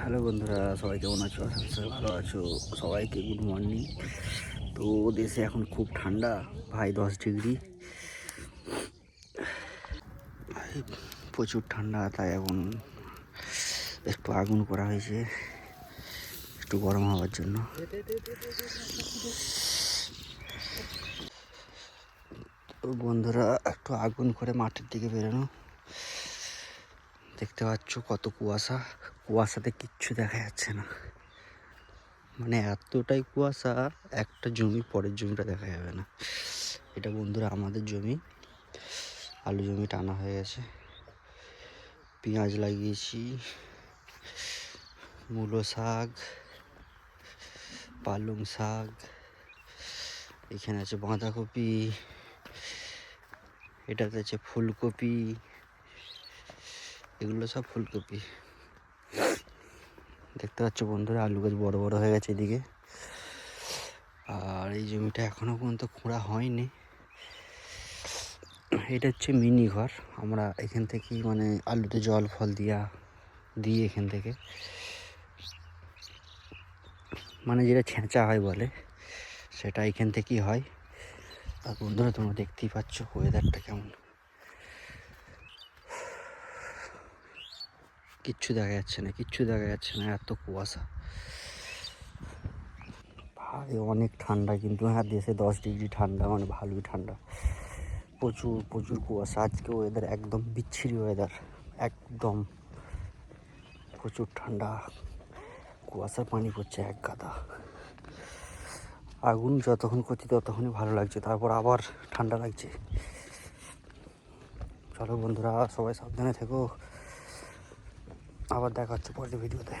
Hello বন্ধুরা, সবাই কেমন আছো? আশা করি সবাই ভালো আছো। সবাইকে গুড মর্নিং। তো দেশে এখন খুব ঠান্ডা ভাই, 10 ডিগ্রি, প্রচুর ঠান্ডা। তাই এখন একটু আগুন করা হয়েছে একটু গরম হওয়ার জন্য। তো বন্ধুরা, একটু আগুন করে মাঠের দিকে বেরোনো। দেখতে পাচ্ছ কত কুয়াশা, কুয়াশাতে কিচ্ছু দেখা যাচ্ছে না। মানে এতটাই কুয়াশা, একটা জমি পরের জমিটা দেখা যাবে না। এটা বন্ধুরা আমাদের জমি, আলু জমি টানা হয়ে গেছে। পেঁয়াজ লাগিয়েছি, মূলো শাক, পালং শাক, এখানে আছে বাঁধাকপি, এটাতে আছে ফুলকপি, এগুলো সব ফুলকপি। দেখতে পাচ্ছ বন্ধুরা, আলু গাছ বড় বড় হয়ে গেছে এদিকে। আর এই জমিটা এখনো পর্যন্ত খোঁড়া হয়নি। এটা হচ্ছে মিনি ঘর। আমরা এখান থেকেই মানে আলুতে জল ফল দিই এখান থেকে, মানে যেটা ছেঁচা হয় বলে, সেটা এখান থেকেই হয়। আর বন্ধুরা, তোমরা দেখতেই পাচ্ছ ওয়েদারটা কেমন, কিচ্ছু দেখা যাচ্ছে না, এত কুয়াশা ভাই। অনেক ঠান্ডা কিন্তু, হ্যাঁ দেশে 10 ডিগ্রি ঠান্ডা মানে ভালোই ঠান্ডা। প্রচুর প্রচুর কুয়াশা। আজকে ওয়েদার একদম বিচ্ছিরি ওয়েদার, একদম প্রচুর ঠান্ডা, কুয়াশার পানি পড়ছে এক গাদা। আগুন যতক্ষণ করছি ততক্ষণই ভালো লাগছে, তারপর আবার ঠান্ডা লাগছে। চলো বন্ধুরা, সবাই সাবধানে থেকো। আবার দেখা হচ্ছে পরের ভিডিওতে।